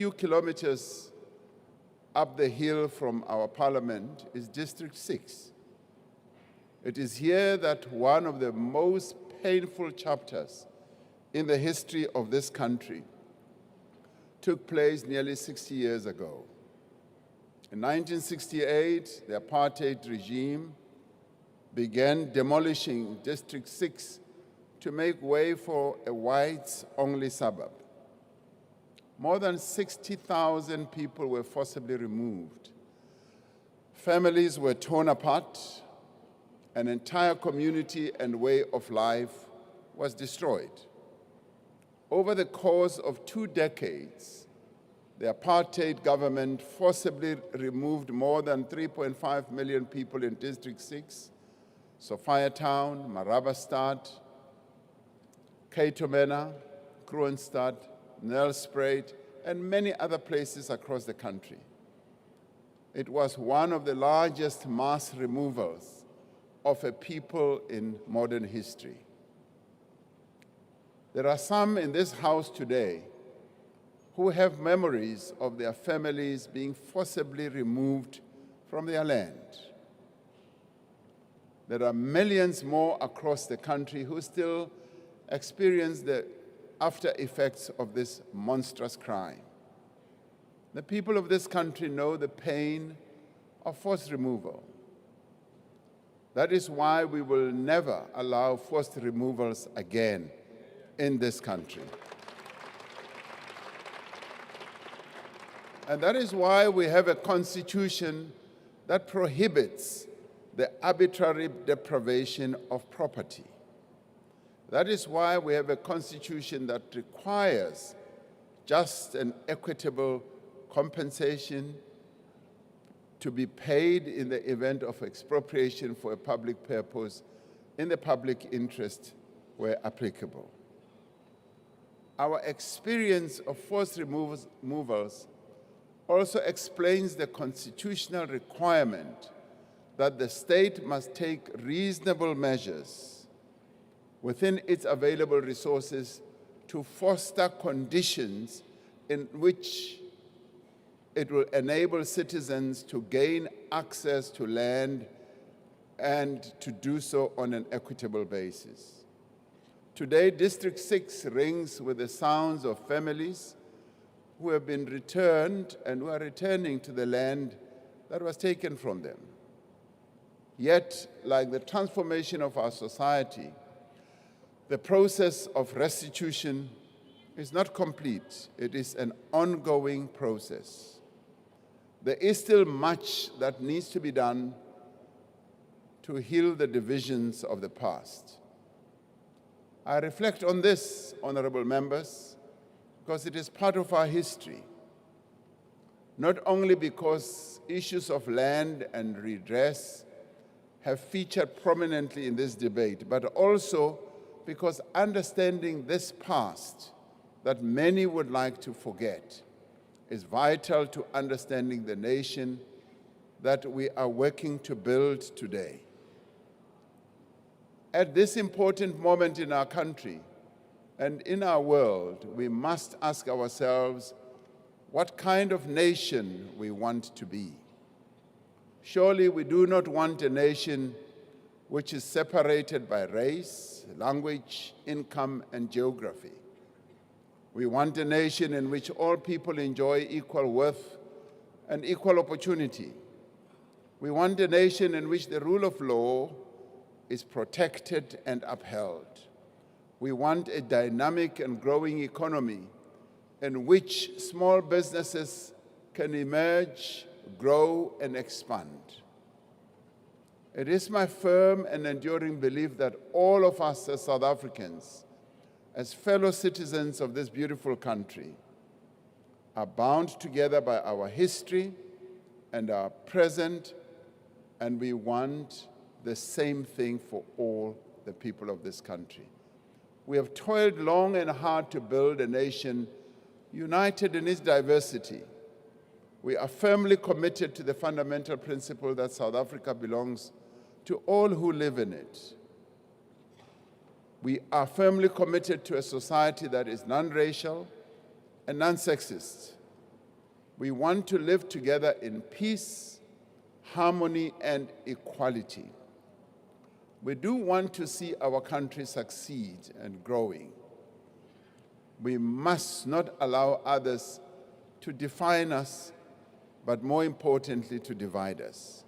Few kilometers up the hill from our parliament is District 6. It is here that one of the most painful chapters in the history of this country took place nearly 60 years ago. In 1968, the apartheid regime began demolishing District 6 to make way for a whites-only suburb. More than 60,000 people were forcibly removed. Families were torn apart. An entire community and way of life was destroyed. Over the course of 2 decades, the apartheid government forcibly removed more than 3.5 million people in District 6, Sophiatown, Marabastad, Kaitopena, Kroonstad, Nelspruit, and many other places across the country. It was one of the largest mass removals of a people in modern history. There are some in this house today who have memories of their families being forcibly removed from their land. There are millions more across the country who still experience the after effects of this monstrous crime. The people of this country know the pain of forced removal. That is why we will never allow forced removals again in this country. And that is why we have a constitution that prohibits the arbitrary deprivation of property. That is why we have a constitution that requires just and equitable compensation to be paid in the event of expropriation for a public purpose in the public interest where applicable. Our experience of forced removals also explains the constitutional requirement that the state must take reasonable measures within its available resources to foster conditions in which it will enable citizens to gain access to land and to do so on an equitable basis. Today, District 6 rings with the sounds of families who have been returned and who are returning to the land that was taken from them. Yet, like the transformation of our society, the process of restitution is not complete. It is an ongoing process. There is still much that needs to be done to heal the divisions of the past. I reflect on this, honorable members, because it is part of our history, not only because issues of land and redress have featured prominently in this debate, but also because understanding this past that many would like to forget is vital to understanding the nation that we are working to build today. At this important moment in our country and in our world, we must ask ourselves what kind of nation we want to be. Surely we do not want a nation which is separated by race, language, income, and geography. We want a nation in which all people enjoy equal worth and equal opportunity. We want a nation in which the rule of law is protected and upheld. We want a dynamic and growing economy in which small businesses can emerge, grow, and expand. It is my firm and enduring belief that all of us as South Africans, as fellow citizens of this beautiful country, are bound together by our history and our present, and we want the same thing for all the people of this country. We have toiled long and hard to build a nation united in its diversity. We are firmly committed to the fundamental principle that South Africa belongs to all who live in it. We are firmly committed to a society that is non-racial and non-sexist, We want to live together in peace, harmony, and equality. We do want to see our country succeed and growing. We must not allow others to define us, but more importantly, to divide us.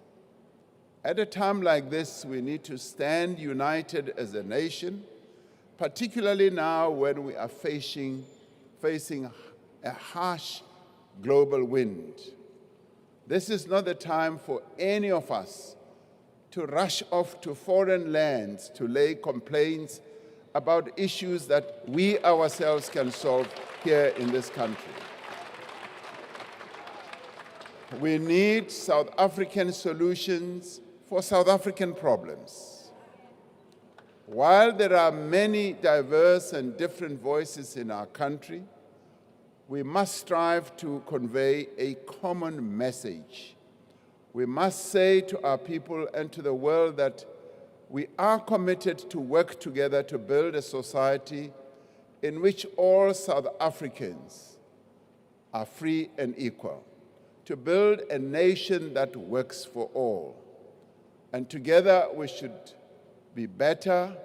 At a time like this, we need to stand united as a nation, particularly now when we are facing a harsh global wind. This is not the time for any of us to rush off to foreign lands to lay complaints about issues that we ourselves can solve here in this country. We need South African solutions for South African problems. While there are many diverse and different voices in our country, we must strive to convey a common message. We must say to our people and to the world that we are committed to work together to build a society in which all South Africans are free and equal, to build a nation that works for all. And together we should be better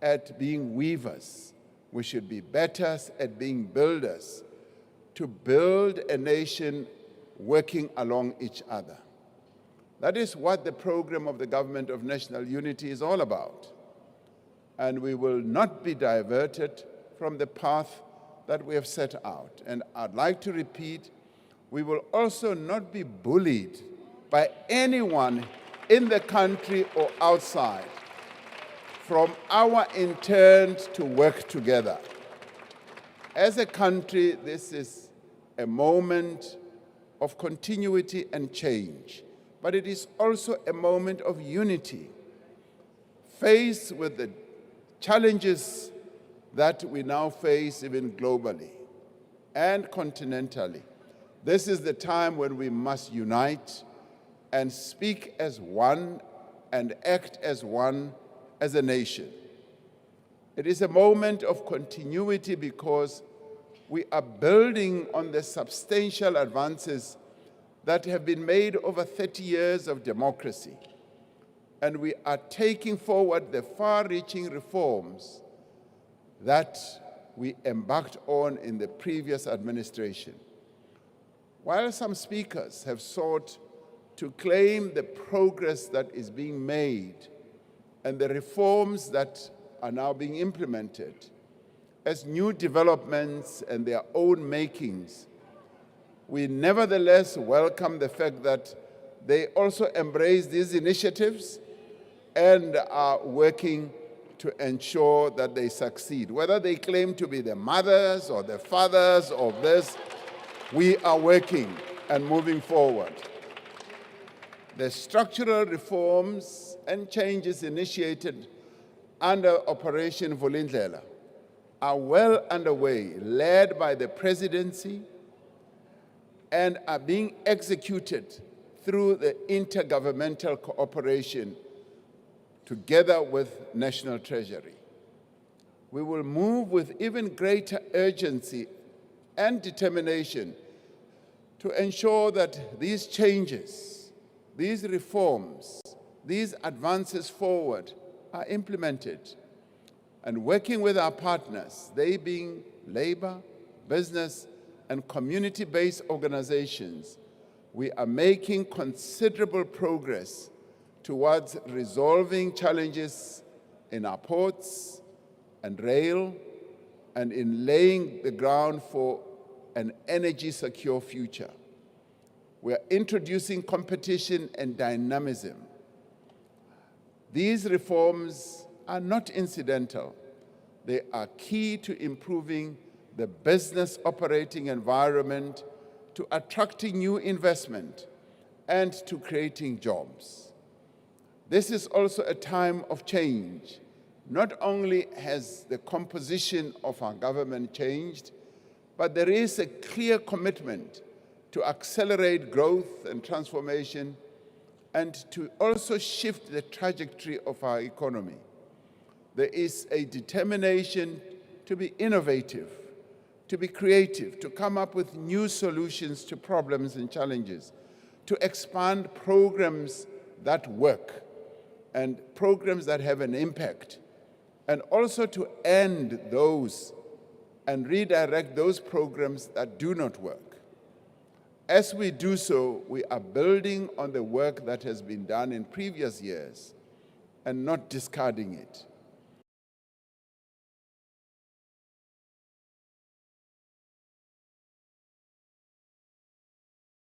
at being weavers. We should be better at being builders, to build a nation working along each other. That is what the program of the Government of National Unity is all about. And we will not be diverted from the path that we have set out. And I'd like to repeat, we will also not be bullied by anyone in the country or outside from our intent to work together. As a country, this is a moment of continuity and change, but it is also a moment of unity. Faced with the challenges that we now face even globally and continentally, this is the time when we must unite and speak as one and act as one as a nation. It is a moment of continuity because we are building on the substantial advances that have been made over 30 years of democracy. And we are taking forward the far-reaching reforms that we embarked on in the previous administration. While some speakers have sought to claim the progress that is being made and the reforms that are now being implemented as new developments and their own makings, we nevertheless welcome the fact that they also embrace these initiatives and are working to ensure that they succeed. Whether they claim to be the mothers or the fathers of this, we are working and moving forward. The structural reforms and changes initiated under Operation Vulindlela are well underway, led by the presidency, and are being executed through the intergovernmental cooperation together with National Treasury. We will move with even greater urgency and determination to ensure that these changes, these reforms, these advances forward are implemented. And working with our partners, they being labor, business, and community-based organizations, we are making considerable progress towards resolving challenges in our ports and rail, and in laying the ground for an energy-secure future. We are introducing competition and dynamism. These reforms are not incidental. They are key to improving the business operating environment, to attracting new investment, and to creating jobs. This is also a time of change. Not only has the composition of our government changed, but there is a clear commitment to accelerate growth and transformation and to also shift the trajectory of our economy. There is a determination to be innovative, to be creative, to come up with new solutions to problems and challenges, to expand programs that work and programs that have an impact, and also to end those and redirect those programs that do not work. As we do so, we are building on the work that has been done in previous years and not discarding it.